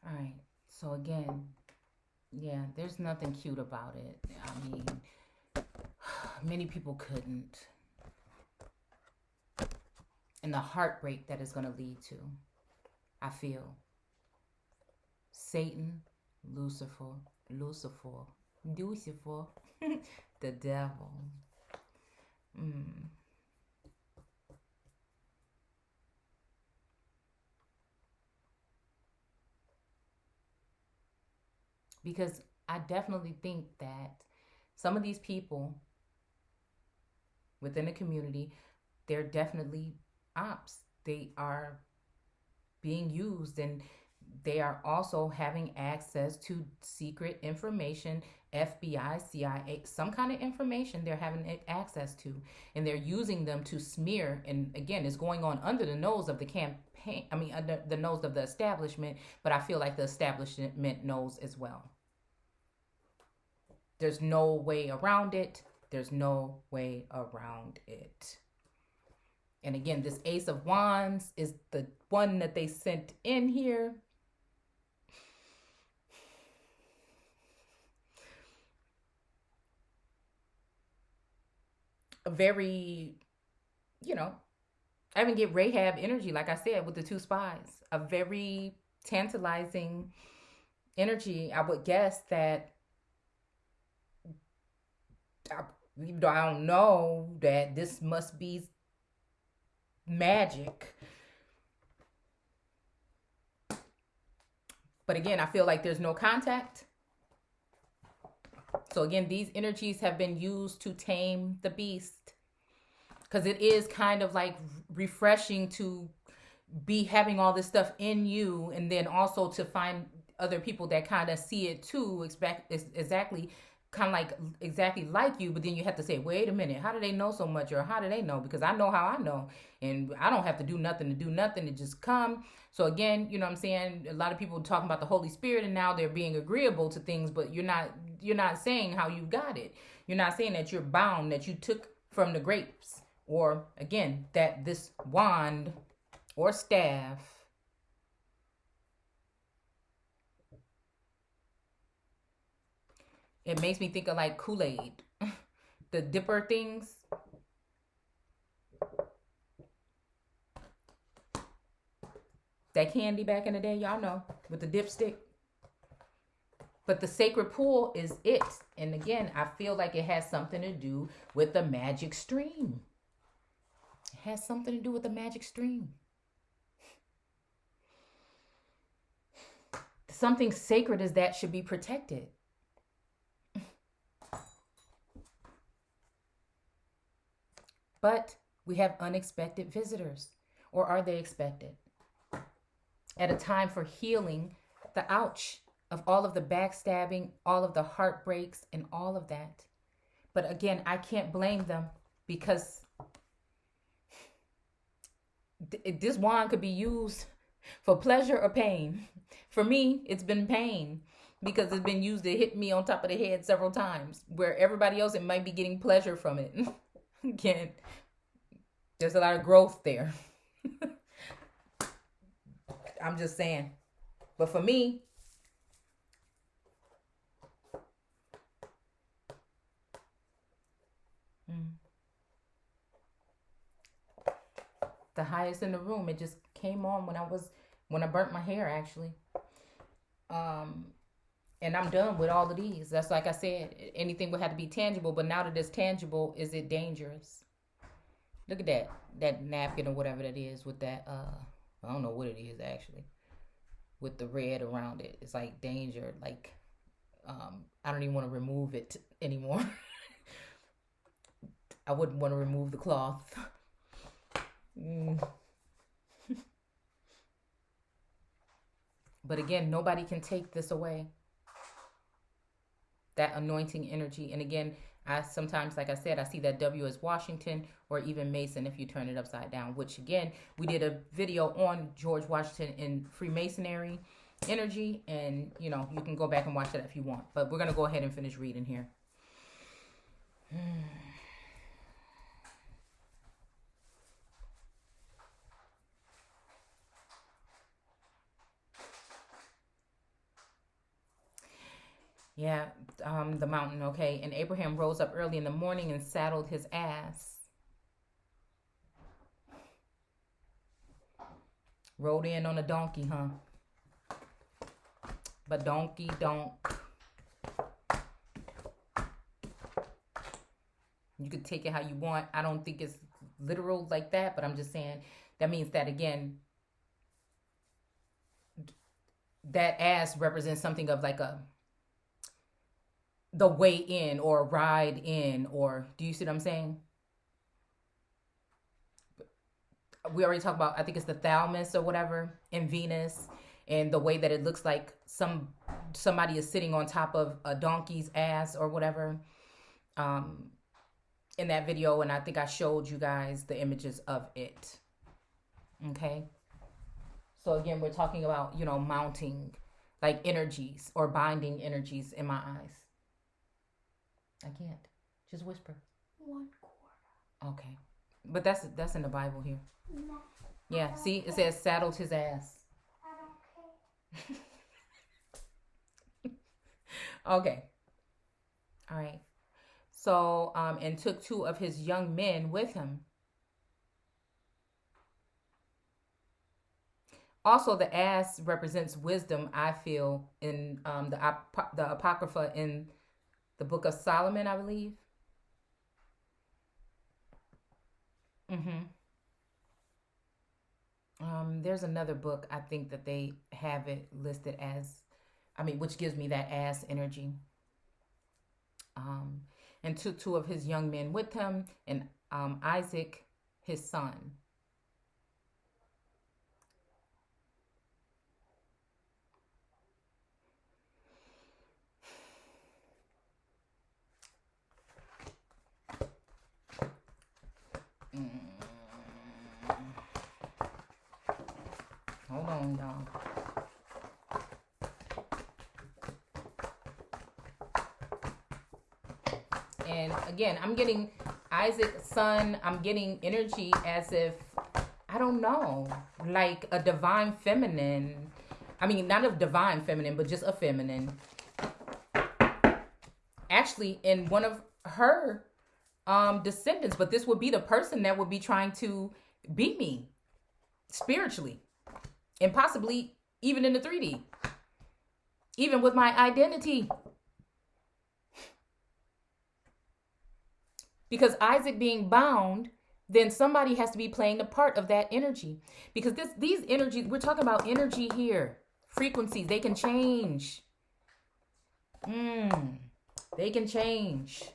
All right. So again, yeah, there's nothing cute about it. I mean, many people couldn't. And the heartbreak that is going to lead to, I feel. Satan, Lucifer, Lucifer, Lucifer, the devil. Mm. Because I definitely think that some of these people within the community, they're definitely ops. They are being used, and they are also having access to secret information, FBI, CIA, some kind of information they're having access to, and they're using them to smear. And again, it's going on under the nose of the campaign, I mean, under the nose of the establishment, but I feel like the establishment knows as well. There's no way around it. There's no way around it. And again, this Ace of Wands is the one that they sent in here. A very, you know, I even get Rahab energy, like I said, with the two spies. A very tantalizing energy. I would guess that, even though I don't know, that this must be magic. But again, I feel like there's no contact. So again, these energies have been used to tame the beast. Because it is kind of like refreshing to be having all this stuff in you, and then also to find other people that kind of see it too, exactly, kind of like exactly like you. But then you have to say, wait a minute, how do they know so much, or how do they know? Because I know how I know, and I don't have to do nothing to do nothing, to just come. So again, you know what I'm saying, a lot of people talking about the Holy Spirit, and now they're being agreeable to things, but you're not saying how you got it. You're not saying that you're bound, that you took from the grapes, or again, that this wand or staff, it makes me think of like Kool-Aid. The dipper things. That candy back in the day, y'all know, with the dipstick. But the sacred pool is it. And again, I feel like it has something to do with the magic stream. It has something to do with the magic stream. Something sacred as that should be protected. But we have unexpected visitors. Or are they expected? At a time for healing the ouch of all of the backstabbing, all of the heartbreaks, and all of that. But again, I can't blame them, because this wand could be used for pleasure or pain. For me, it's been pain, because it's been used to hit me on top of the head several times, where everybody else, it might be getting pleasure from it. Again, there's a lot of growth there. I'm just saying. But for me, the highest in the room, it just came on when I burnt my hair, actually. Um, and I'm done with all of these. That's, like I said, anything would have to be tangible. But now that it's tangible, is it dangerous? Look at that napkin or whatever that is with that. I don't know what it is actually. With the red around it, it's like danger. Like, I don't even want to remove it anymore. I wouldn't want to remove the cloth. Mm. But again, nobody can take this away. That anointing energy. And again, I sometimes, like I said, I see that W as Washington, or even Mason if you turn it upside down, which again, we did a video on George Washington in Freemasonry energy, and you can go back and watch that if you want. But we're going to go ahead and finish reading here. Yeah, the mountain. Okay. And Abraham rose up early in the morning and saddled his ass. Rode in on a donkey, huh? But donkey don't. You could take it how you want. I don't think it's literal like that, but I'm just saying that means that again, that ass represents something of like the way in or ride in, or do you see what I'm saying? We already talked about, I think it's the thalamus or whatever in Venus, and the way that it looks like somebody is sitting on top of a donkey's ass or whatever. In that video, and I think I showed you guys the images of it. Okay. So again, we're talking about, mounting like energies or binding energies in my eyes. I can't. Just whisper. 1/4. Okay. But that's in the Bible here. No. Yeah, see, it says saddled his ass. I don't care. Okay. All right. So, and took 2 of his young men with him. Also, the ass represents wisdom, I feel, in the Apocrypha in the book of Solomon, I believe. There's another book, I think, that they have it listed as, which gives me that ass energy. And took 2 of his young men with him, and Isaac, his son. Hold on, y'all. And again, I'm getting Isaac's son. I'm getting energy as if, I don't know, like a divine feminine. Not a divine feminine, but just a feminine. Actually, in one of her descendants, but this would be the person that would be trying to beat me spiritually, and possibly even in the 3D, even with my identity. Because Isaac being bound, then somebody has to be playing the part of that energy. Because these energies, we're talking about energy here. Frequencies, they can change. They can change.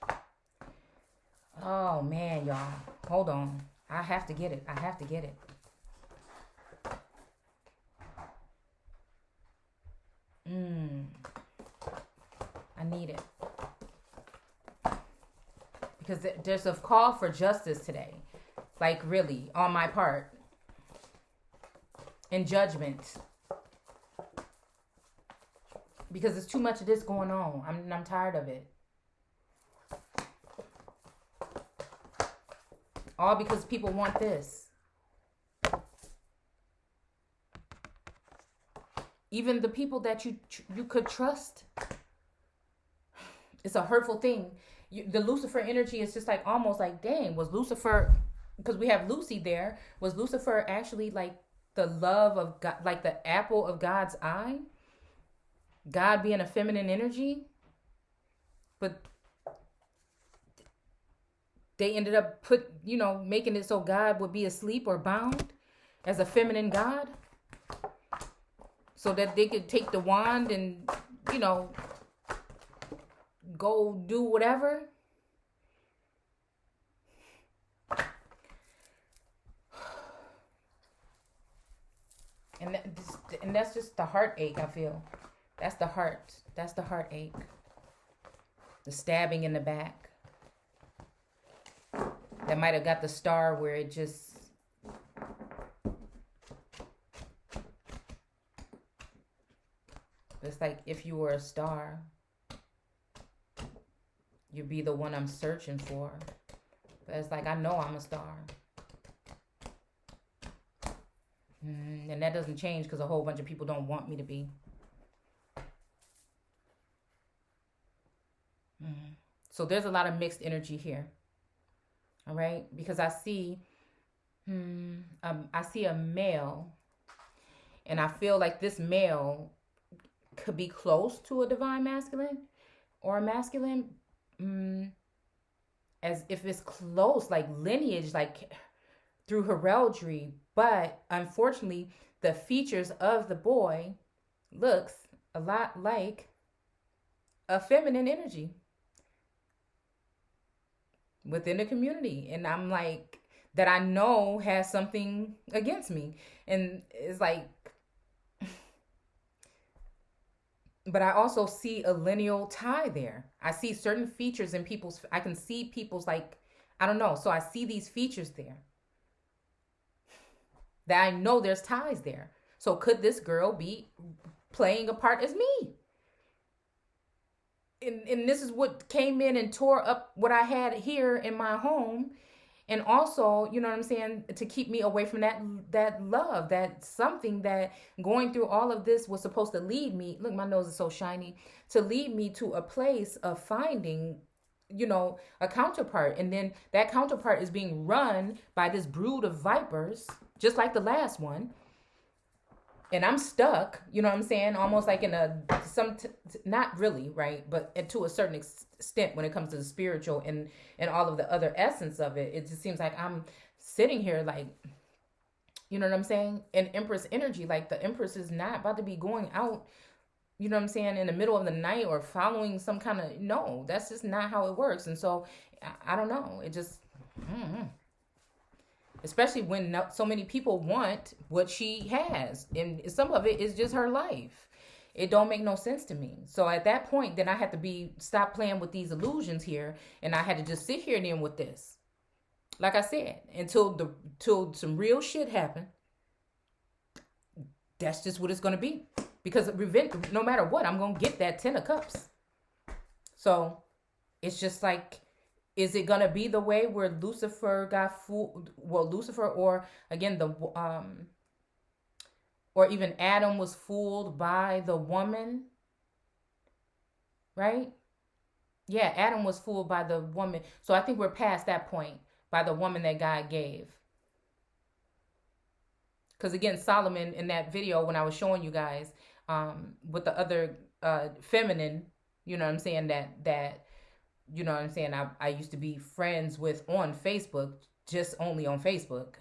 Oh, man, y'all. Hold on. I have to get it. I need it. Because there's a call for justice today. Like, really, on my part. And judgment. Because there's too much of this going on. I'm tired of it. All because people want this. Even the people that you could trust. It's a hurtful thing. The Lucifer energy is just like almost like, dang, was Lucifer, because we have Lucy there, was Lucifer actually like the love of God, like the apple of God's eye? God being a feminine energy? But they ended up making it so God would be asleep or bound as a feminine God, so that they could take the wand and, go do whatever. And that's just the heartache, I feel. That's the heartache. The stabbing in the back. That might have got the star where it just... It's like if you were a star, you'd be the one I'm searching for. But it's like, I know I'm a star. And that doesn't change because a whole bunch of people don't want me to be. Mm. So there's a lot of mixed energy here. All right, because I see a male, and I feel like this male could be close to a divine masculine or a masculine, mm, as if it's close, like lineage, like through heraldry. But unfortunately, the features of the boy looks a lot like a feminine energy within the community. And I'm like, that I know has something against me. And it's like, but I also see a lineal tie there. I see certain features in people's, I can see people's, like, I don't know. So I see these features there that I know there's ties there. So could this girl be playing a part as me? And this is what came in and tore up what I had here in my home. And also, you know what I'm saying, to keep me away from that love, that something that going through all of this was supposed to lead me. Look, my nose is so shiny. To lead me to a place of finding, a counterpart. And then that counterpart is being run by this brood of vipers, just like the last one. And I'm stuck, you know what I'm saying? Almost like in not really, right? But to a certain extent when it comes to the spiritual and all of the other essence of it, it just seems like I'm sitting here like, you know what I'm saying? In Empress energy, like the Empress is not about to be going out, you know what I'm saying, in the middle of the night or following some kind of, no, that's just not how it works. And so I don't know. It just, I don't know. Especially when so many people want what she has, and some of it is just her life. It don't make no sense to me. So at that point, then I had to stop playing with these illusions here, and I had to just sit here then with this. Like I said, till some real shit happened. That's just what it's gonna be, because no matter what, I'm gonna get that 10 of Cups. So it's just like, is it gonna be the way where Lucifer got fooled? Well, Lucifer, or again or even Adam was fooled by the woman, right? Yeah, Adam was fooled by the woman. So I think we're past that point, by the woman that God gave. Because again, Solomon in that video when I was showing you guys, with the other feminine, you know what I'm saying, that you know what I'm saying, I used to be friends with on Facebook, just only on Facebook,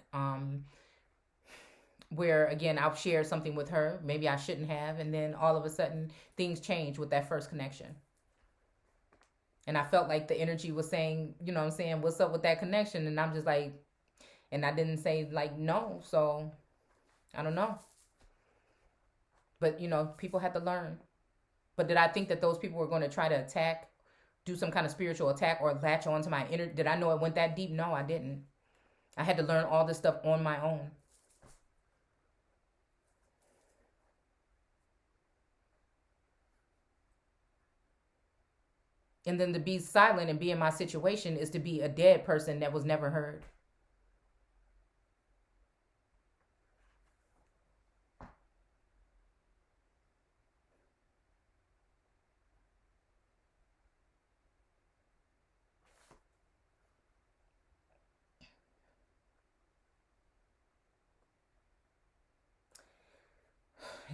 where again I've shared something with her, maybe I shouldn't have, and then all of a sudden things change with that first connection. And I felt like the energy was saying, you know what I'm saying, what's up with that connection? And I'm just like, and I didn't say like no, so I don't know. But people had to learn. But did I think that those people were going to try to do some kind of spiritual attack or latch on to my inner? Did I know it went that deep? No, I didn't. I had to learn all this stuff on my own. And then to be silent and be in my situation is to be a dead person that was never heard.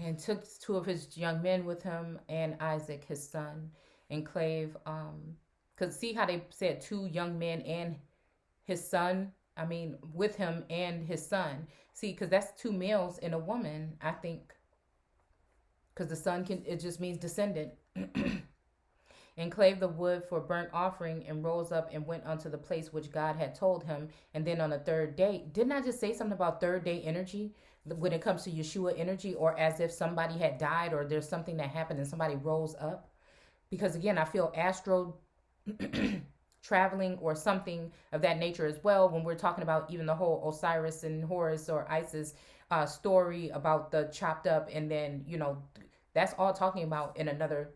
And took 2 of his young men with him, and Isaac his son, and clave. Because see how they said 2 young men and his son, I mean with him and his son. See, because that's 2 males and a woman, I think. Because the son it just means descendant. And clave the wood for burnt offering, and rose up and went unto the place which God had told him. And then on the 3rd day, didn't I just say something about 3rd day energy when it comes to Yeshua energy, or as if somebody had died, or there's something that happened and somebody rose up? Because again, I feel astro traveling or something of that nature as well, when we're talking about even the whole Osiris and Horus or Isis story about the chopped up, and then that's all talking about in another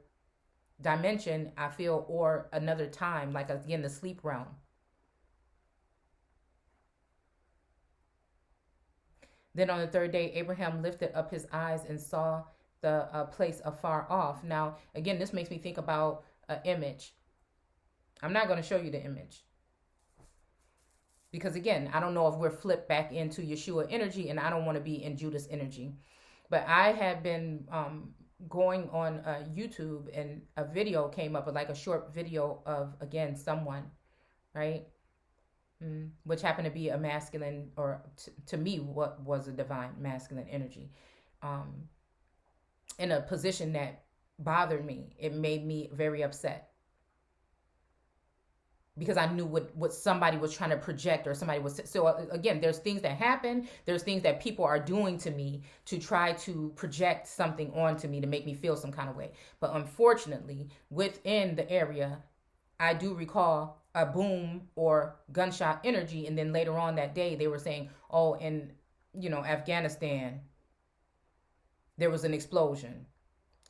dimension, I feel, or another time, like again the sleep realm. Then on the 3rd day Abraham lifted up his eyes and saw the place afar off. Now again, this makes me think about an image. I'm not going to show you the image. Because again, I don't know if we're flipped back into Yeshua energy, and I don't want to be in Judas energy. But I had been going on YouTube, and a video came up, like a short video of, again, someone, right? Which happened to be a masculine, or to me, what was a divine masculine energy, in a position that bothered me. It made me very upset because I knew what somebody was trying to project, or somebody was. So again, there's things that happen. There's things that people are doing to me to try to project something onto me to make me feel some kind of way. But unfortunately, within the area, I do recall a boom or gunshot energy. And then later on that day, they were saying, oh, in, Afghanistan, there was an explosion.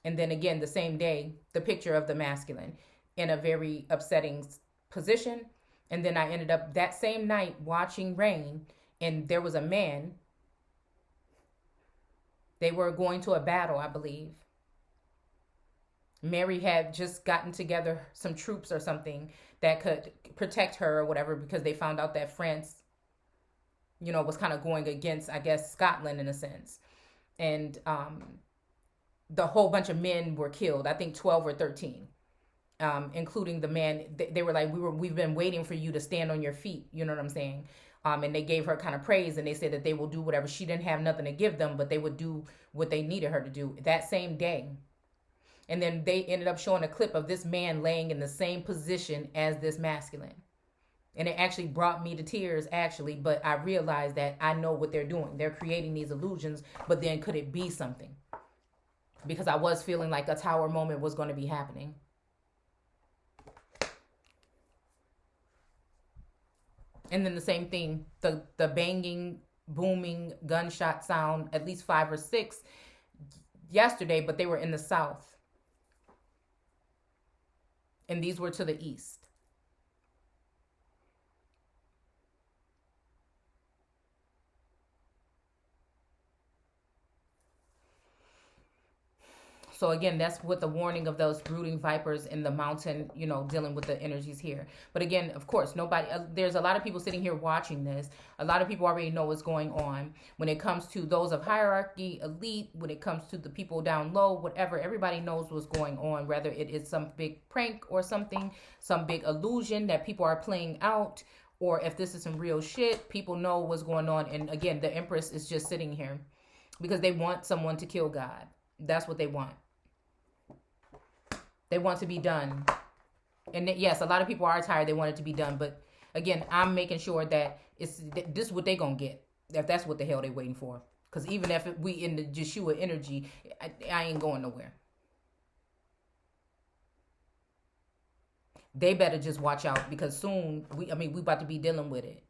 And then again, the same day, the picture of the masculine in a very upsetting position. And then I ended up that same night watching rain, and there was a man. They were going to a battle, I believe. Mary had just gotten together some troops or something that could protect her or whatever, because they found out that France, was kind of going against, I guess, Scotland in a sense. And the whole bunch of men were killed. I think 12 or 13. Including the man. They were like, we've been waiting for you to stand on your feet. You know what I'm saying? And they gave her kind of praise, and they said that they will do whatever. She didn't have nothing to give them, but they would do what they needed her to do that same day. And then they ended up showing a clip of this man laying in the same position as this masculine. And it actually brought me to tears, actually. But I realized that I know what they're doing. They're creating these illusions, but then could it be something? Because I was feeling like a tower moment was going to be happening. And then the same thing, the banging, booming gunshot sound, at least 5 or 6 yesterday, but they were in the south. And these were to the east. So again, that's with the warning of those brooding vipers in the mountain, dealing with the energies here. But again, of course, there's a lot of people sitting here watching this. A lot of people already know what's going on. When it comes to those of hierarchy, elite, when it comes to the people down low, whatever, everybody knows what's going on, whether it is some big prank or something, some big illusion that people are playing out, or if this is some real shit, people know what's going on. And again, the Empress is just sitting here because they want someone to kill God. That's what they want. They want to be done. And yes, a lot of people are tired. They want it to be done. But again, I'm making sure that this is what they're going to get. If that's what the hell they're waiting for. Because even if we in the Yeshua energy, I ain't going nowhere. They better just watch out, because soon, we about to be dealing with it.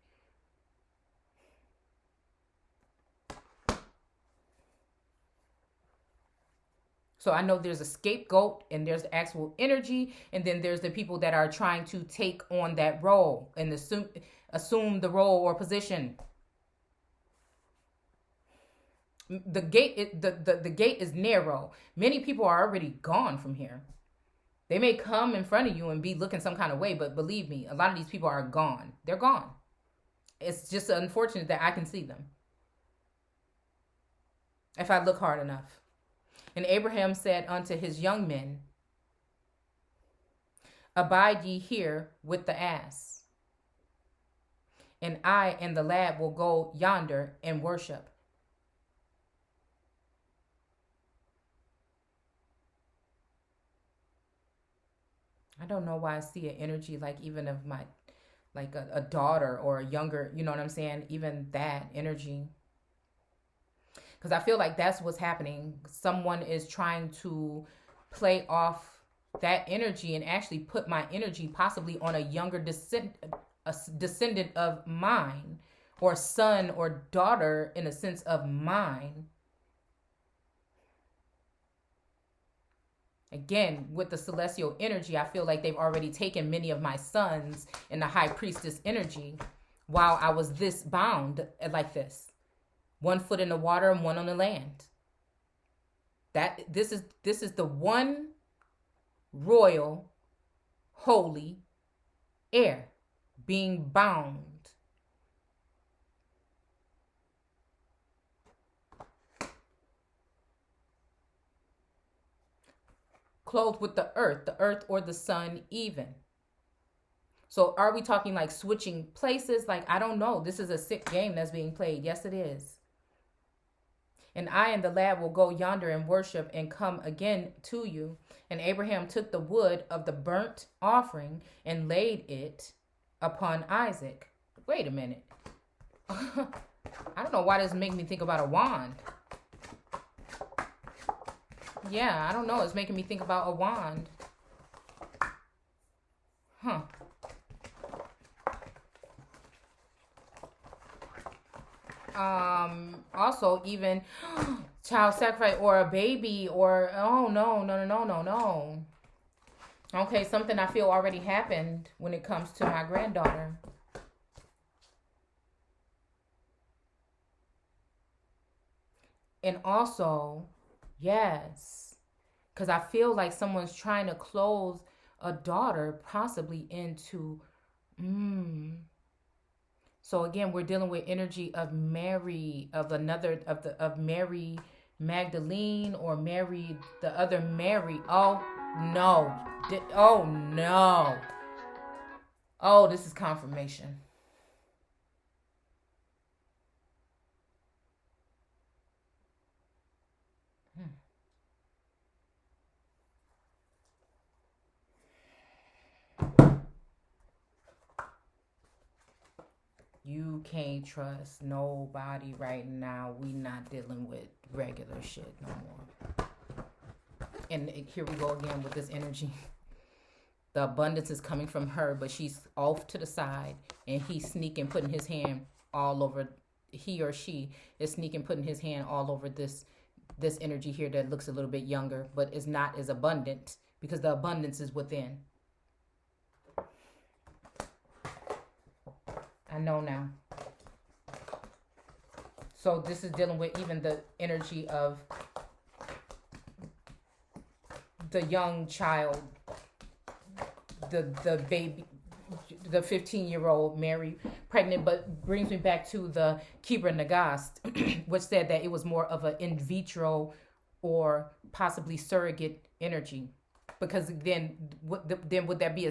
So I know there's a scapegoat, and there's the actual energy, and then there's the people that are trying to take on that role and assume the role or position. The gate, the gate is narrow. Many people are already gone from here. They may come in front of you and be looking some kind of way, but believe me, a lot of these people are gone. They're gone. It's just unfortunate that I can see them if I look hard enough. And Abraham said unto his young men, abide ye here with the ass, and I and the lad will go yonder and worship. I don't know why I see an energy like even of my, like a daughter or a younger, you know what I'm saying? Even that energy. Because I feel like that's what's happening. Someone is trying to play off that energy and actually put my energy possibly on a younger descendant of mine, or son or daughter in a sense of mine. Again, with the celestial energy, I feel like they've already taken many of my sons in the high priestess energy while I was this bound like this. 1 foot in the water and 1 on the land. This is the one royal, holy, Air, being bound. Clothed with the earth or the sun even. So are we talking like switching places? Like, I don't know. This is a sick game that's being played. Yes, it is. And I and the lad will go yonder and worship and come again to you. And Abraham took the wood of the burnt offering and laid it upon Isaac. Wait a minute. I don't know why this makes me think about a wand. Yeah, I don't know. It's making me think about a wand. Huh. Also even child sacrifice or a baby or oh no. Okay, something I feel already happened when it comes to my granddaughter. And also, yes, because I feel like someone's trying to close a daughter possibly into So again, we're dealing with energy of Mary, of another of Mary Magdalene or Mary, the other Mary. Oh no. Oh no. Oh, this is confirmation. You can't trust nobody right now. We not dealing with regular shit no more. And here we go again with this energy. The abundance is coming from her, but she's off to the side, and he's sneaking, putting his hand all over. He or she is sneaking, putting his hand all over this energy here that looks a little bit younger, but is not as abundant because the abundance is within. I know now. So this is dealing with even the energy of the young child, the baby, the 15-year-old Mary pregnant, but brings me back to the Kibra Nagast, which said that it was more of an in vitro or possibly surrogate energy. Because then would that be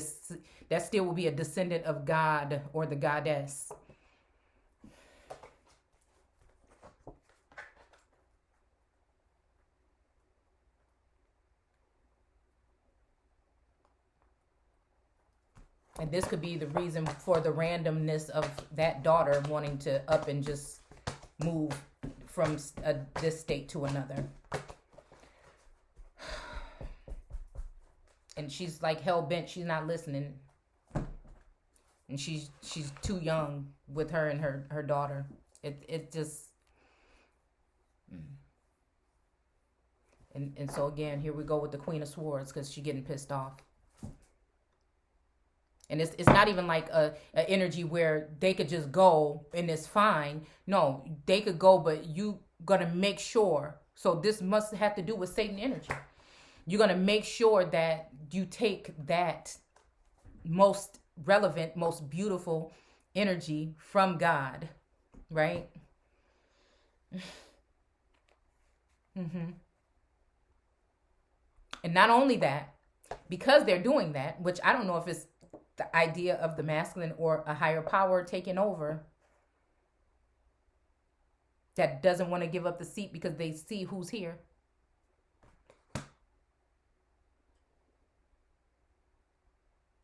that still would be a descendant of God or the goddess. And this could be the reason for the randomness of that daughter wanting to up and just move from this state to another. And she's like hell bent. She's not listening. And she's too young with her and her daughter. It just and so again, here we go with the Queen of Swords because she's getting pissed off. And it's not even like a energy where they could just go and it's fine. No, they could go, but you gonna make sure. So this must have to do with Satan energy. You're gonna make sure that you take that most relevant, most beautiful energy from God, right? And not only that, because they're doing that, which I don't know if it's the idea of the masculine or a higher power taking over that doesn't want to give up the seat because they see who's here.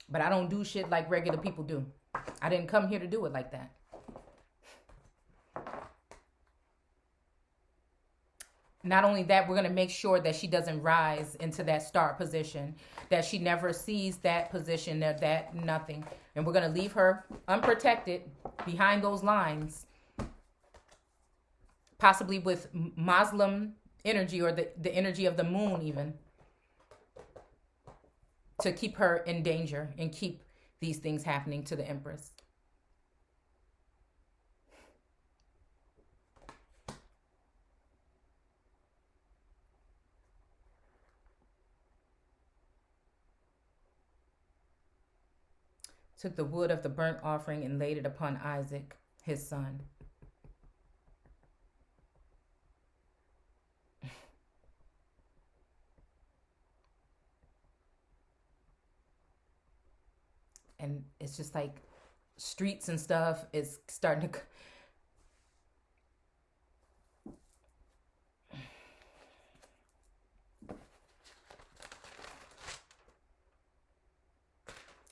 But I don't do shit like regular people do. I didn't come here to do it like that. Not only that, we're going to make sure that she doesn't rise into that start position, that she never sees that position, that nothing. And we're going to leave her unprotected behind those lines, possibly with Muslim energy or the energy of the moon even, to keep her in danger and keep these things happening to the Empress. Took the wood of the burnt offering and laid it upon Isaac, his son. And it's just like streets and stuff is starting to.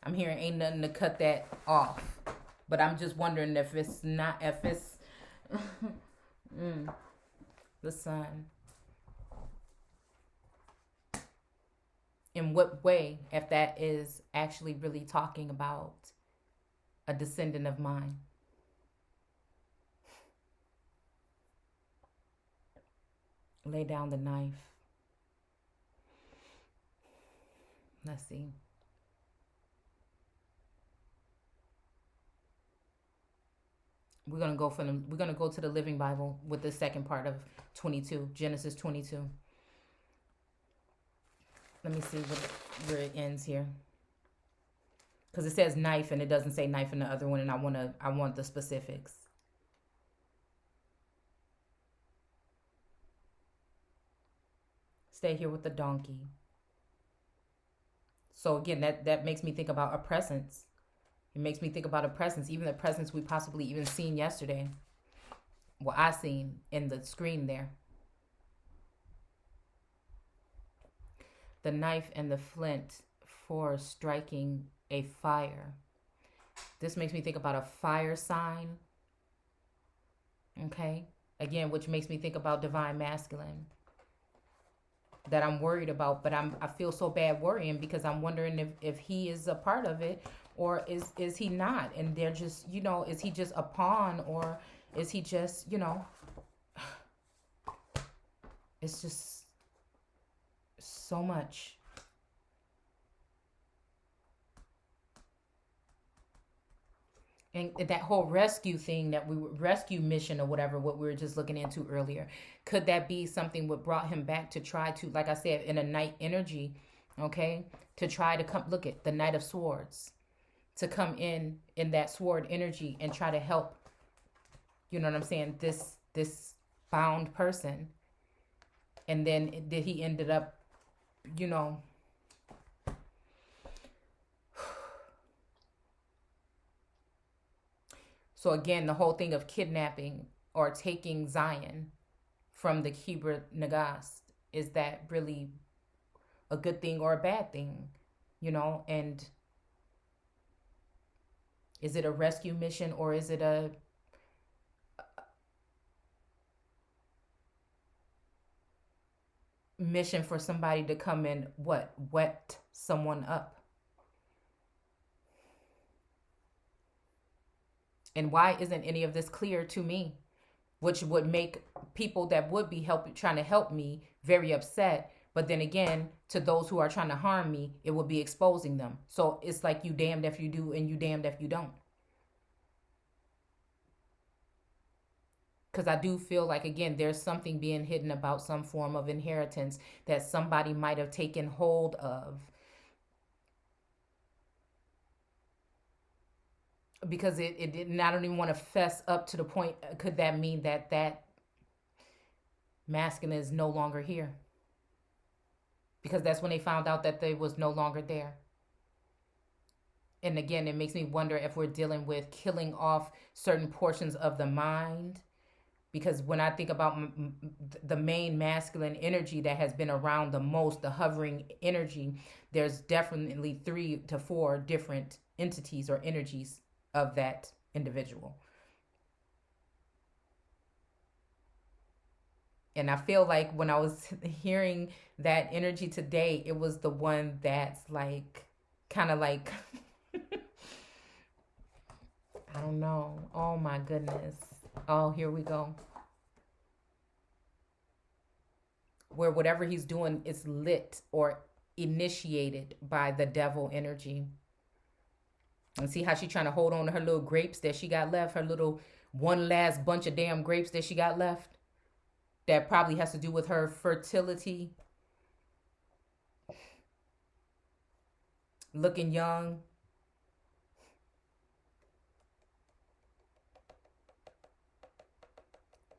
I'm hearing ain't nothing to cut that off. But I'm just wondering if it's not, if it's the sun. In what way, if that is actually really talking about a descendant of mine. Lay down the knife. Let's see. We're gonna go to the Living Bible with the second part of 22, Genesis 22. Let me see where it ends here, because it says knife and it doesn't say knife in the other one, and I want the specifics. Stay here with the donkey. So again, that makes me think about a presence. It makes me think about a presence, even the presence we possibly even seen yesterday. Well, I seen in the screen there. The knife and the flint for striking a fire. This makes me think about a fire sign. Okay? Again, which makes me think about divine masculine. That I'm worried about, but I feel so bad worrying because I'm wondering if he is a part of it, or is he not? And they're just, is he just a pawn, or is he just, it's just so much. And that whole rescue thing, rescue mission or whatever, what we were just looking into earlier, could that be something what brought him back to try to, like I said, in a night energy, okay, to try to come, look at the Knight of Swords, to come in that sword energy and try to help, you know what I'm saying, this bound person. And then did he ended up, So again, the whole thing of kidnapping or taking Zion from the Kibra Nagast, is that really a good thing or a bad thing? And is it a rescue mission, or is it a mission for somebody to come and wet someone up? And why isn't any of this clear to me? Which would make people that would be trying to help me very upset. But then again, to those who are trying to harm me, it would be exposing them. So it's like you damned if you do and you damned if you don't. Because I do feel like, again, there's something being hidden about some form of inheritance that somebody might have taken hold of. Because it didn't, I don't even want to fess up to the point, could that mean that masculine is no longer here? Because that's when they found out that they was no longer there. And again, it makes me wonder if we're dealing with killing off certain portions of the mind. Because when I think about the main masculine energy that has been around the most, the hovering energy, there's definitely 3 to 4 different entities or energies of that individual. And I feel like when I was hearing that energy today, it was the one that's like, kind of like, I don't know. Oh my goodness. Oh, here we go. Where whatever he's doing is lit or initiated by the devil energy. And see how she's trying to hold on to her little grapes that she got left, her little one last bunch of damn grapes that she got left. That probably has to do with her fertility. Looking young.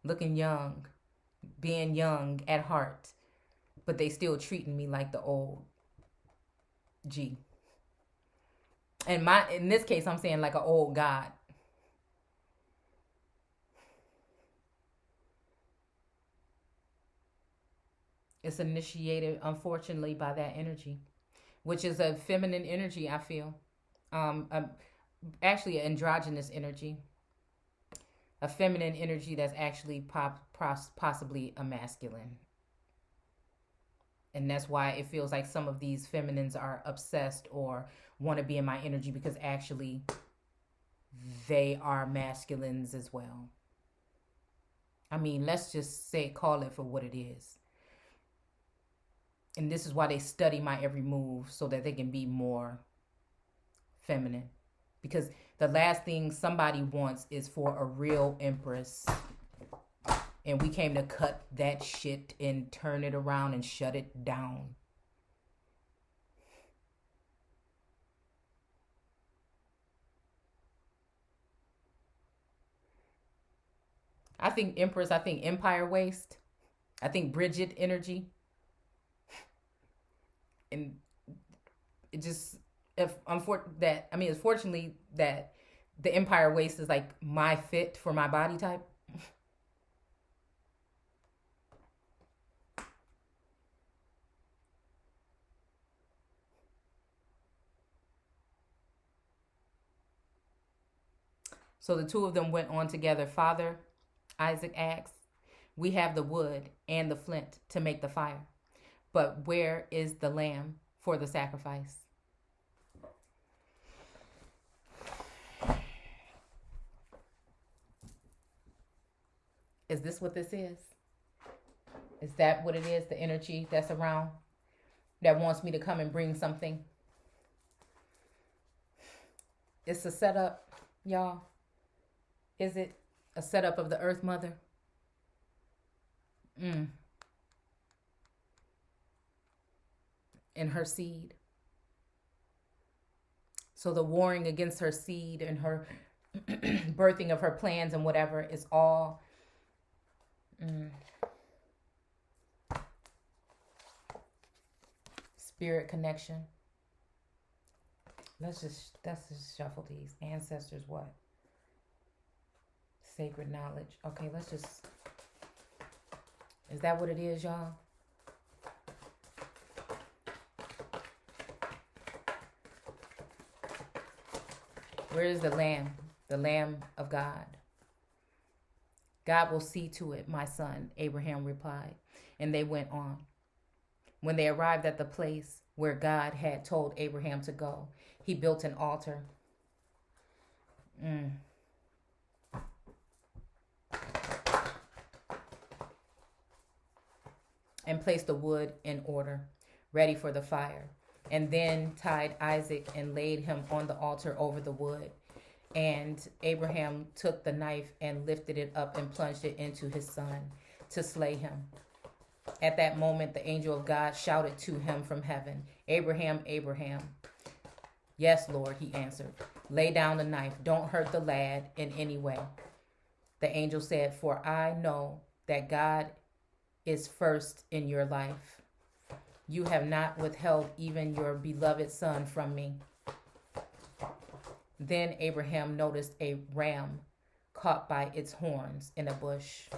looking young, being young at heart, but they still treating me like the old G. And in this case, I'm saying like an old God. It's initiated, unfortunately, by that energy, which is a feminine energy, I feel. Um, um, Actually, an androgynous energy, a feminine energy that's actually possibly a masculine. And that's why it feels like some of these feminines are obsessed or want to be in my energy, because actually they are masculines as well. I mean, let's just call it for what it is. And this is why they study my every move, so that they can be more feminine. Because the last thing somebody wants is for a real empress. And we came to cut that shit and turn it around and shut it down. I think empress, I think empire waste. I think Bridget energy. And it just, it's fortunately that the empire waste is like my fit for my body type. So the two of them went on together. Father, Isaac asked, we have the wood and the flint to make the fire, but where is the lamb for the sacrifice? Is this what this is? Is that what it is? The energy that's around that wants me to come and bring something? It's a setup, y'all. Is it a setup of the Earth Mother? And her seed. So the warring against her seed and her birthing of her plans and whatever is all spirit connection. Let's just shuffle these. Ancestors, what? Sacred knowledge. Okay, let's just. Is that what it is, y'all? Where is the lamb? The lamb of God. God will see to it, my son, Abraham replied. And they went on. When they arrived at the place where God had told Abraham to go, he built an altar. And placed the wood in order, ready for the fire. And then tied Isaac and laid him on the altar over the wood. And Abraham took the knife and lifted it up and plunged it into his son to slay him. At that moment, the angel of God shouted to him from heaven, Abraham, Abraham. Yes, Lord, he answered. Lay down the knife. Don't hurt the lad in any way. The angel said, for I know that God is first in your life. You have not withheld even your beloved son from me. Then Abraham noticed a ram caught by its horns in a bush.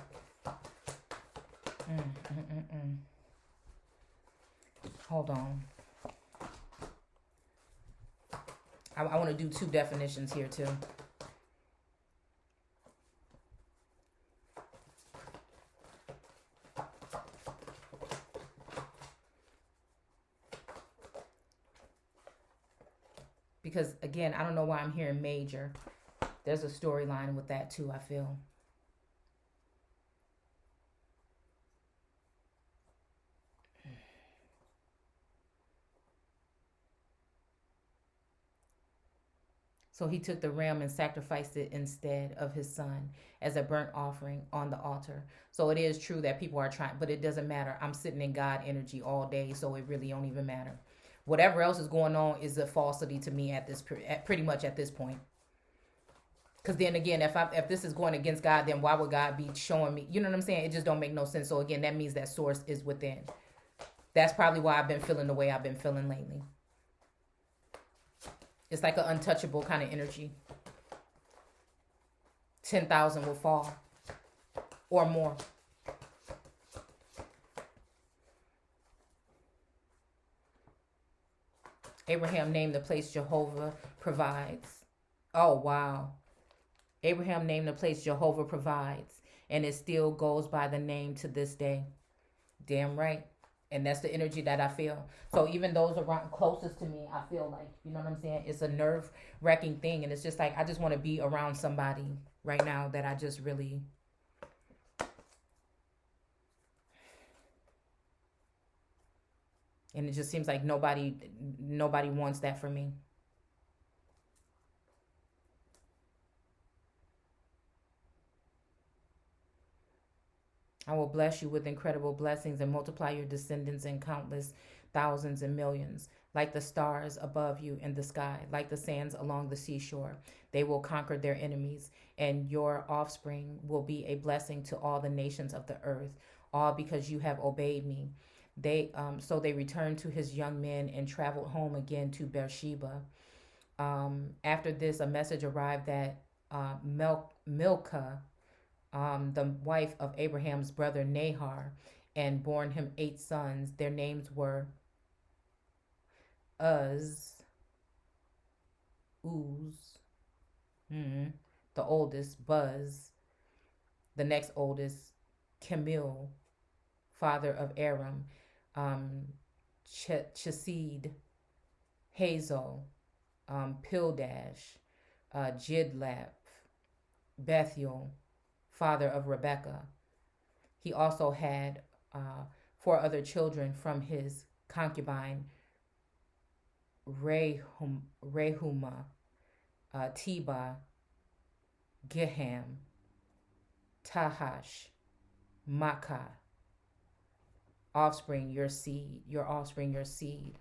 Hold on. I want to do two definitions here too. Because, again, I don't know why I'm hearing major. There's a storyline with that, too, I feel. So he took the ram and sacrificed it instead of his son as a burnt offering on the altar. So it is true that people are trying, but it doesn't matter. I'm sitting in God energy all day, so it really don't even matter. Whatever else is going on is a falsity to me pretty much at this point. Because then again, if this is going against God, then why would God be showing me? You know what I'm saying? It just don't make no sense. So again, that means that source is within. That's probably why I've been feeling the way I've been feeling lately. It's like an untouchable kind of energy. 10,000 will fall or more. Abraham named the place Jehovah Provides. Oh, wow. Abraham named the place Jehovah Provides, and it still goes by the name to this day. Damn right. And that's the energy that I feel. So even those around closest to me, I feel like, you know what I'm saying? It's a nerve-wracking thing. And it's just like, I just want to be around somebody right now that I just really... And it just seems like nobody wants that for me. I will bless you with incredible blessings and multiply your descendants in countless thousands and millions, like the stars above you in the sky, like the sands along the seashore. They will conquer their enemies, and your offspring will be a blessing to all the nations of the earth, all because you have obeyed me. So they returned to his young men and traveled home again to Beersheba. After this, a message arrived that Milcah, the wife of Abraham's brother Nahor, and born him 8 sons. Their names were Uz, the oldest, Buz, the next oldest, Camil, father of Aram, Chesid, Hazel, Pildash, Jidlaph, Bethuel, father of Rebekah. He also had 4 other children from his concubine Rehumah, Teba, Geham, Tahash, Makkah. Offspring, your seed. Your offspring, your seed.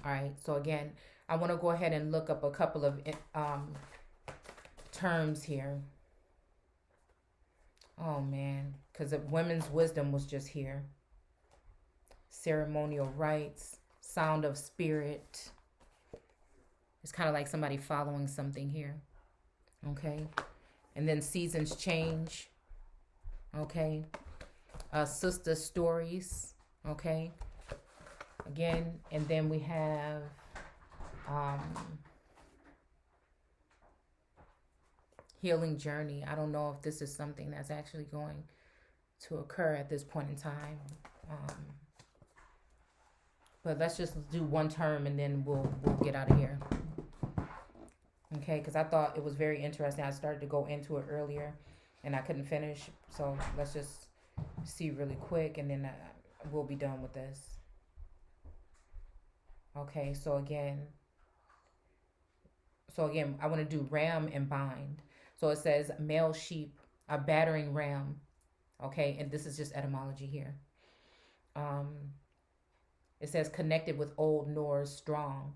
All right. So again, I want to go ahead and look up a couple of terms here. Oh man, because women's wisdom was just here. Ceremonial rites, sound of spirit. It's kind of like somebody following something here. Okay. And then seasons change. Okay. Sister stories. Okay. Again, and then we have healing journey. I don't know if this is something that's actually going to occur at this point in time. But let's just do one term and then we'll get out of here. Okay, because I thought it was very interesting. I started to go into it earlier and I couldn't finish. So let's just see really quick and then we'll be done with this. Okay, so again, I want to do ram and bind. So it says male sheep, a battering ram. Okay, and this is just etymology here. It says connected with Old Norse strong.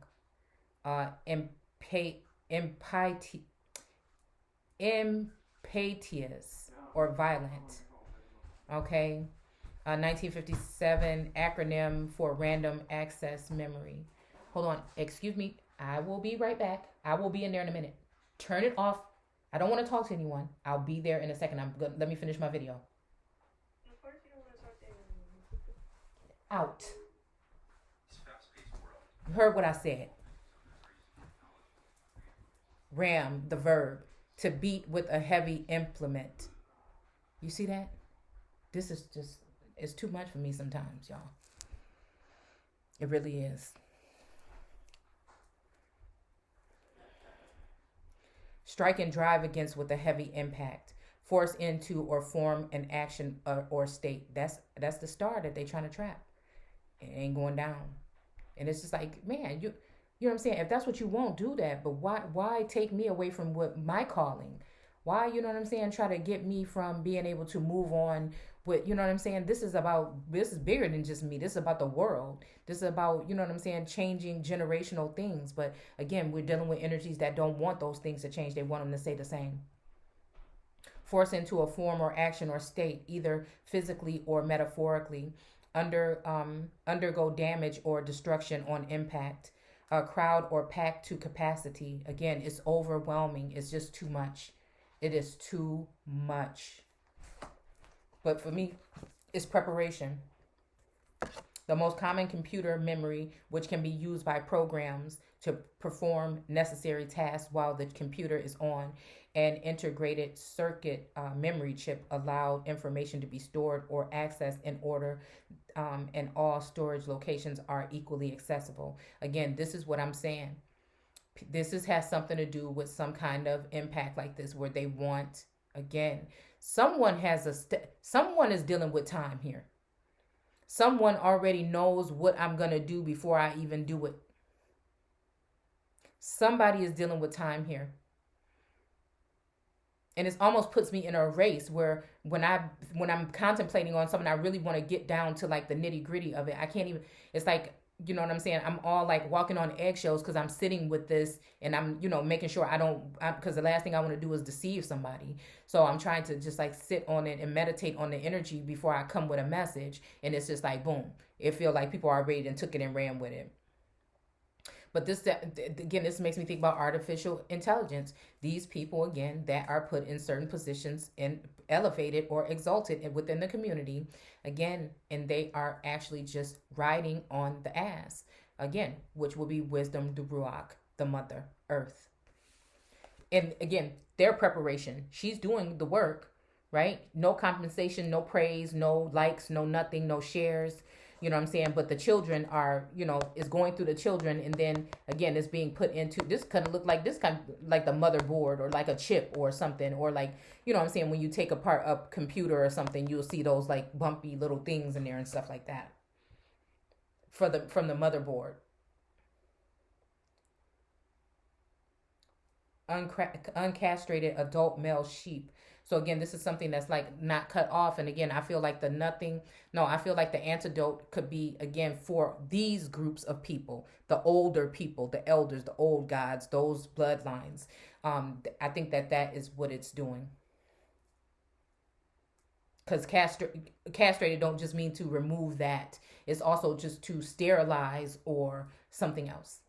Impetuous or violent. Okay. 1957 acronym for random access memory. Hold on. Excuse me. I will be right back. I will be in there in a minute. Turn it off. I don't want to talk to anyone. I'll be there in a second. Let me finish my video. Out. You heard what I said. Ram, the verb, to beat with a heavy implement. You see that? This is just, it's too much for me sometimes, y'all. It really is. Strike and drive against with a heavy impact. Force into or form an action or state. That's the star that they trying to trap. It ain't going down. And it's just like, man, you know what I'm saying? If that's what you want, do that. But why take me away from what my calling? Why, you know what I'm saying, try to get me from being able to move on But you know what I'm saying? This is bigger than just me. This is about the world. This is about, you know what I'm saying, changing generational things. But again, we're dealing with energies that don't want those things to change. They want them to stay the same. Force into a form or action or state, either physically or metaphorically, undergo damage or destruction on impact, a crowd or pack to capacity. Again, it's overwhelming. It's just too much. It is too much. But for me, it's preparation. The most common computer memory, which can be used by programs to perform necessary tasks while the computer is on, and integrated circuit memory chip allowed information to be stored or accessed in order, and all storage locations are equally accessible. Again, this is what I'm saying. Has something to do with some kind of impact like this, where they want, again, someone is dealing with time here. Someone already knows what I'm going to do before I even do it. Somebody is dealing with time here. And it almost puts me in a race where when I'm contemplating on something, I really want to get down to like the nitty gritty of it. I can't even, it's like, you know what I'm saying? I'm all like walking on eggshells because I'm sitting with this and I'm, making sure because the last thing I want to do is deceive somebody. So I'm trying to just like sit on it and meditate on the energy before I come with a message. And it's just like, boom, it feels like people already took it and ran with it. But this makes me think about artificial intelligence. These people, again, that are put in certain positions and elevated or exalted within the community, again, and they are actually just riding on the ass, again, which will be wisdom, the Ruach, the Mother Earth. And again, their preparation, she's doing the work, right? No compensation, no praise, no likes, no nothing, no shares. You know what I'm saying? But the children are, is going through the children. And then, again, it's being put into, this kind of look like this kind of like the motherboard or like a chip or something. Or like, you know what I'm saying? When you take apart a computer or something, you'll see those like bumpy little things in there and stuff like that from the motherboard. Uncastrated adult male sheep. So again, this is something that's like not cut off. And again, I feel like the antidote could be, again, for these groups of people, the older people, the elders, the old gods, those bloodlines. I think that is what it's doing. Because castrated don't just mean to remove that. It's also just to sterilize or something else.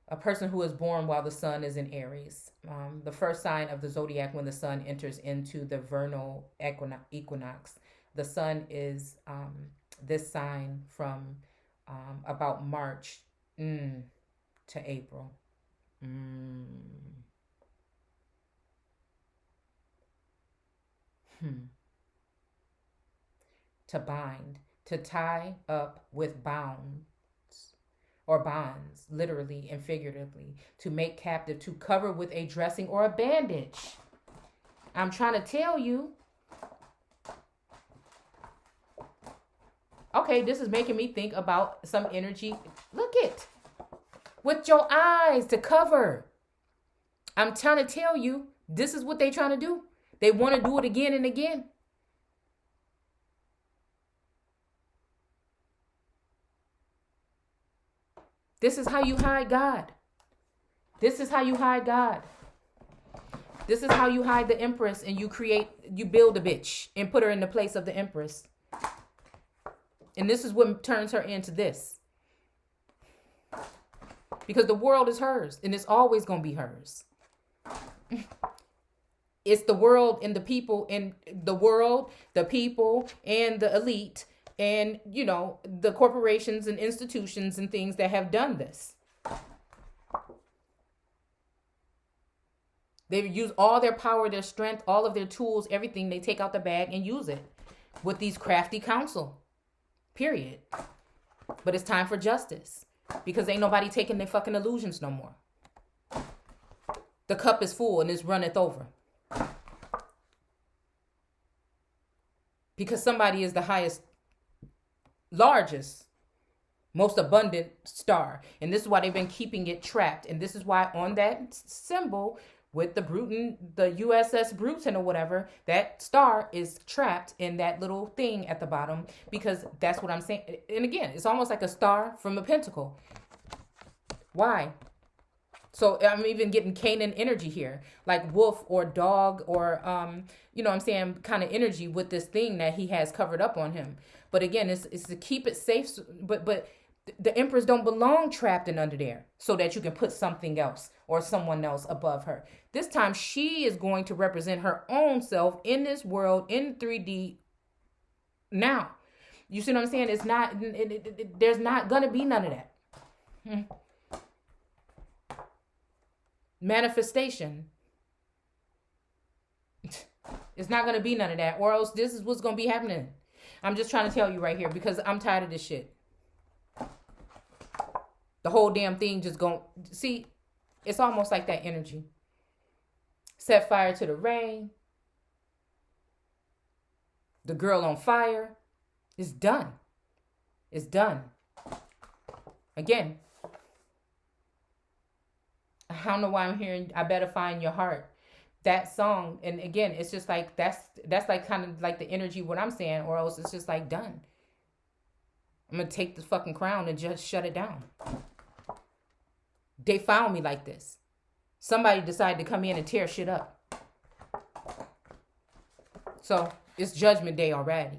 A person who is born while the sun is in Aries. The first sign of the zodiac when the sun enters into the vernal equinox. The sun is this sign from about March to April. To bind, to tie up with bound. Or bonds, literally and figuratively, to make captive, to cover with a dressing or a bandage. I'm trying to tell you. Okay, this is making me think about some energy. Look it. With your eyes to cover. I'm trying to tell you, this is what they're trying to do. They want to do it again and again. This is how you hide God. This is how you hide God. This is how you hide the Empress, and you build a bitch and put her in the place of the Empress. And this is what turns her into this. Because the world is hers, and it's always going to be hers. It's the world and the people, and the world, the people, and the elite, and, the corporations and institutions and things that have done this. They've used all their power, their strength, all of their tools, everything. They take out the bag and use it with these crafty counsel. Period. But it's time for justice. Because ain't nobody taking their fucking illusions no more. The cup is full and it's runneth over. Because somebody is the largest most abundant star. And this is why they've been keeping it trapped. And this is why on that symbol with the Bruton, the USS Bruton or whatever, that star is trapped in that little thing at the bottom, because that's what I'm saying. And again, it's almost like a star from a pentacle. Why? So I'm even getting Canaan energy here, like wolf or dog or, you know what I'm saying, kind of energy with this thing that he has covered up on him. But again, it's to keep it safe. But the empress don't belong trapped in under there, so that you can put something else or someone else above her. This time she is going to represent her own self in this world in 3D now. You see what I'm saying? It's not, there's not going to be none of that. Manifestation. It's not going to be none of that, or else this is what's going to be happening. I'm just trying to tell you right here, because I'm tired of this shit. The whole damn thing just going, see, it's almost like that energy. Set fire to the rain. The girl on fire. It's done. It's done. Again, I don't know why I'm hearing I better find your heart. That song, and again, it's just like that's like kind of like the energy what I'm saying, or else it's just like done. I'm gonna take the fucking crown and just shut it down. They found me like this. Somebody decided to come in and tear shit up. So it's judgment day already.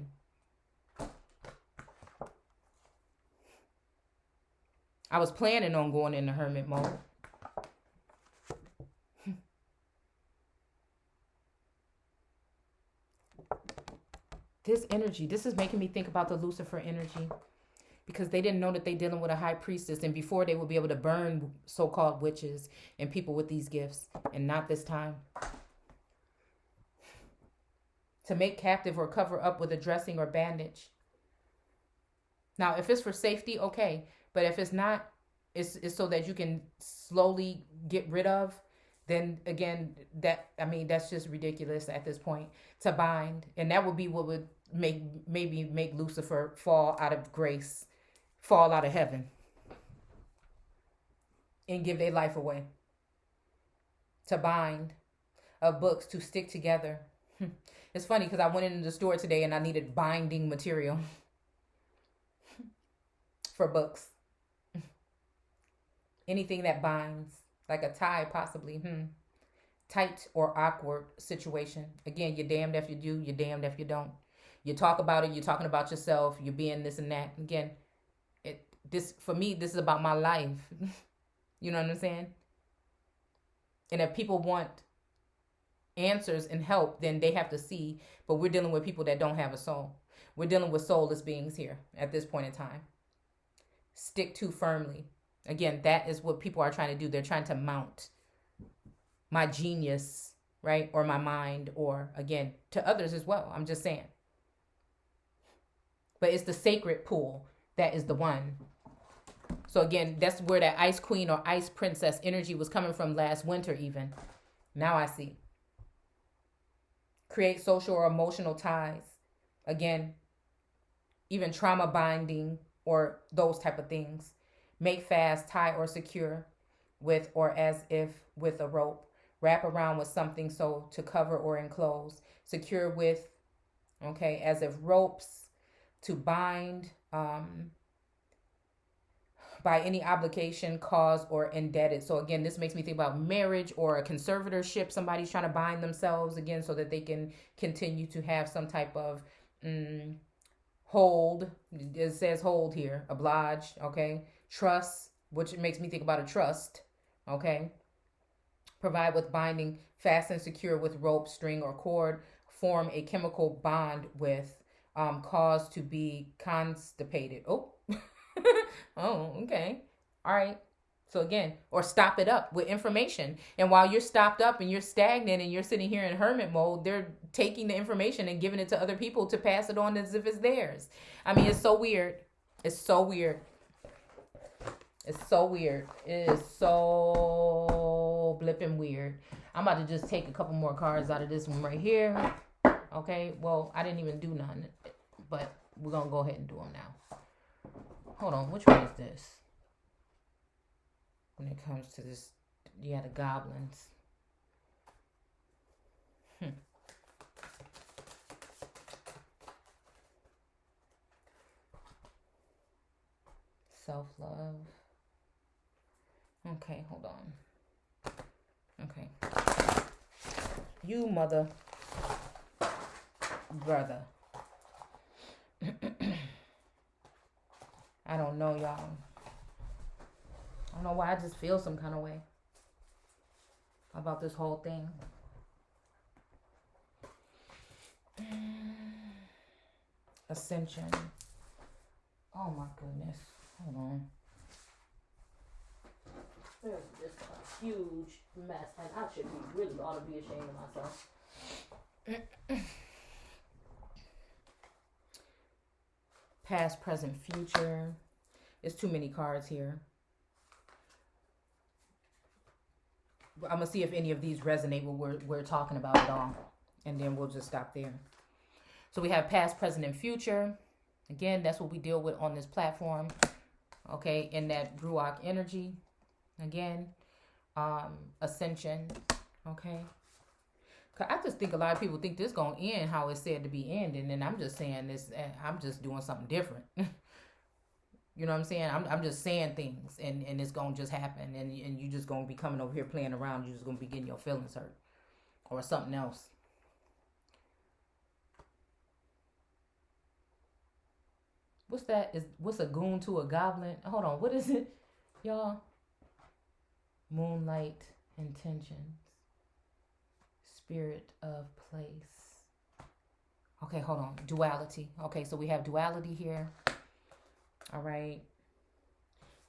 I was planning on going into hermit mode. This energy, this is making me think about the Lucifer energy, because they didn't know that they're dealing with a high priestess, and before they would be able to burn so-called witches and people with these gifts, and not this time. To make captive or cover up with a dressing or bandage. Now, if it's for safety, okay, but if it's not, it's so that you can slowly get rid of, then again, that's just ridiculous at this point, to bind. And that would be what would maybe make Lucifer fall out of grace, fall out of heaven, and give their life away. To bind, of books to stick together. It's funny because I went into the store today and I needed binding material for books. Anything that binds, like a tie possibly. Tight or awkward situation. Again, you're damned if you do, you're damned if you don't. You talk about it, you're talking about yourself, you're being this and that. Again, for me, this is about my life. You know what I'm saying? And if people want answers and help, then they have to see. But we're dealing with people that don't have a soul. We're dealing with soulless beings here at this point in time. Stick to firmly. Again, that is what people are trying to do. They're trying to mount my genius, right? Or my mind, or again, to others as well. I'm just saying. But it's the sacred pool that is the one. So again, that's where that ice queen or ice princess energy was coming from last winter even. Now I see. Create social or emotional ties. Again, even trauma binding or those type of things. Make fast, tie or secure with or as if with a rope. Wrap around with something so to cover or enclose. Secure with, okay, as if ropes. To bind by any obligation, cause, or indebted. So again, this makes me think about marriage or a conservatorship. Somebody's trying to bind themselves again so that they can continue to have some type of hold. It says hold here. Oblige, okay. Trust, which makes me think about a trust, okay. Provide with binding, fasten, secure with rope, string, or cord. Form a chemical bond with. Cause to be constipated. Oh, oh, okay. All right. So again, or stop it up with information. And while you're stopped up and you're stagnant and you're sitting here in hermit mode, they're taking the information and giving it to other people to pass it on as if it's theirs. I mean, it's so weird. It's so weird. It's so weird. It is so blipping weird. I'm about to just take a couple more cards out of this one right here. Okay, well, I didn't even do none, but we're going to go ahead and do them now. hold on. Which one is this? When it comes to this, yeah, the goblins. Self-love. Okay, hold on. Okay. You mother brother. I don't know, y'all. I don't know why, I just feel some kind of way about this whole thing. Ascension. Oh my goodness. Hold on. There's just a huge mess, and I should be really ought to be ashamed of myself. Past, present, future. It's too many cards here. I'm gonna see if any of these resonate with what we're talking about at all, and then we'll just stop there. So we have past, present, and future. Again, that's what we deal with on this platform. Okay, in that Ruach energy. Again, ascension. Okay. Cause I just think a lot of people think this gonna end how it's said to be ending, and I'm just saying this. I'm just doing something different. You know what I'm saying? I'm just saying things, and it's gonna just happen, and you just gonna be coming over here playing around. You're just gonna be getting your feelings hurt, or something else. What's that? What's a goon to a goblin? Hold on, what is it, y'all? Moonlight intentions. Spirit of place. Okay, hold on. Duality. Okay, so we have duality here. All right.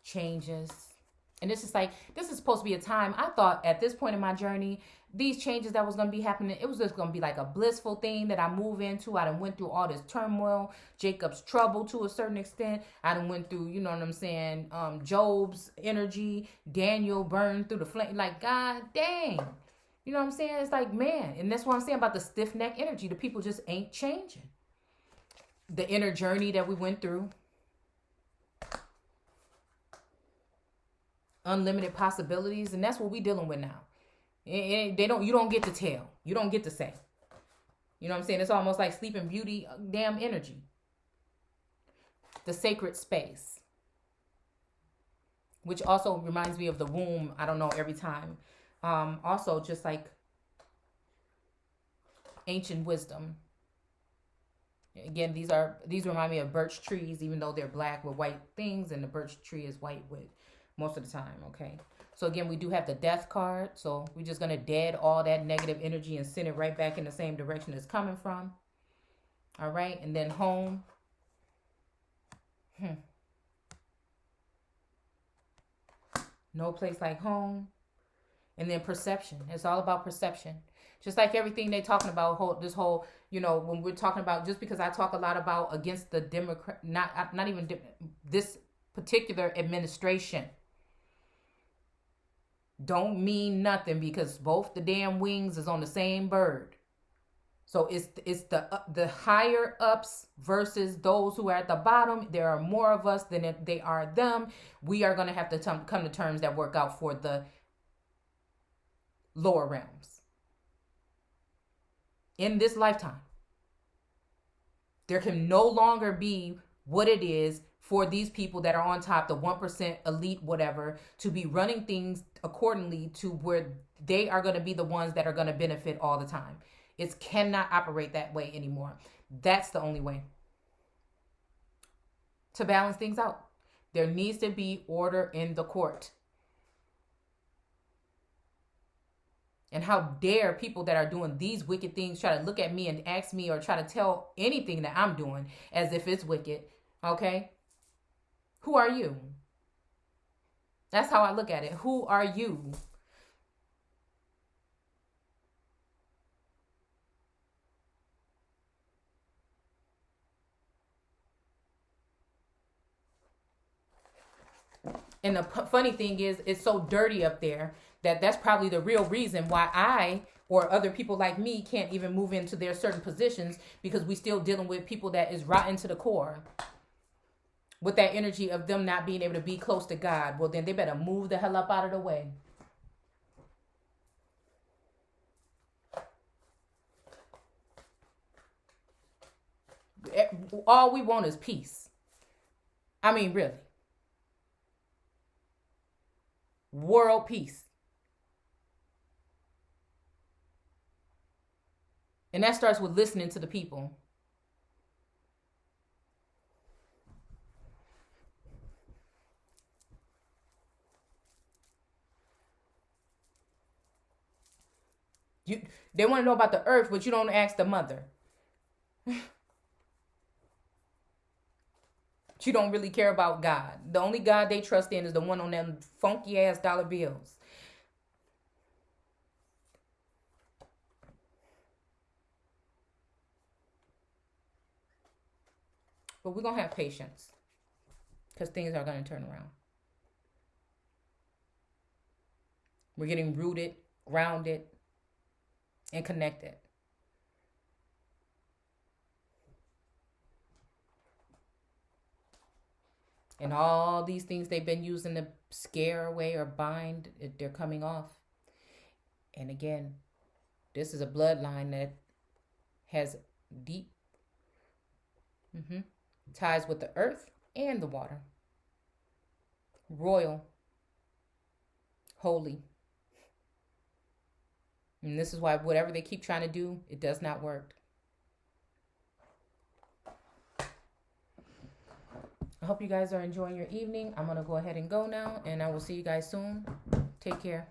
Changes. And this is supposed to be a time, I thought at this point in my journey, these changes that was going to be happening, it was just going to be like a blissful thing that I move into. I done went through all this turmoil, Jacob's trouble to a certain extent. I done went through, you know what I'm saying, Job's energy, Daniel burned through the flame. Like, God dang. You know what I'm saying? It's like, man. And that's what I'm saying about the stiff neck energy. The people just ain't changing. The inner journey that we went through. Unlimited possibilities. And that's what we dealing with now. You don't get to tell. You don't get to say. You know what I'm saying? It's almost like Sleeping Beauty, damn energy. The sacred space. Which also reminds me of the womb. I don't know, every time. Also just like ancient wisdom. Again, these remind me of birch trees, even though they're black with white things, and the birch tree is white with most of the time. Okay. So again, we do have the death card. So we're just going to dead all that negative energy and send it right back in the same direction it's coming from. All right. And then home. No place like home. And then perception. It's all about perception. Just like everything they talking about, this whole, you know, when we're talking about, just because I talk a lot about against the Democrat, not even this particular administration, don't mean nothing, because both the damn wings is on the same bird. So it's the higher ups versus those who are at the bottom. There are more of us than they are them. We are going to have to come to terms that work out for the lower realms. In this lifetime, there can no longer be what it is for these people that are on top, the 1% elite, whatever, to be running things accordingly to where they are going to be the ones that are going to benefit all the time. It cannot operate that way anymore. That's the only way to balance things out. There needs to be order in the court. And how dare people that are doing these wicked things try to look at me and ask me or try to tell anything that I'm doing as if it's wicked. Okay? Who are you? That's how I look at it. Who are you? And the funny thing is, it's so dirty up there that's probably the real reason why I or other people like me can't even move into their certain positions, because we still dealing with people that is rotten to the core. with that energy of them not being able to be close to God, well, then they better move the hell up out of the way. All we want is peace. I mean, really. World peace. And that starts with listening to the people. They want to know about the earth, but you don't ask the mother. You don't really care about God. The only God they trust in is the one on them funky ass dollar bills. But we're going to have patience, because things are going to turn around. We're getting rooted, grounded, and connected. And all these things they've been using to scare away or bind, they're coming off. And again, this is a bloodline that has deep ties with the earth and the water. Royal. Holy. And this is why whatever they keep trying to do, it does not work. I hope you guys are enjoying your evening. I'm going to go ahead and go now, and I will see you guys soon. Take care.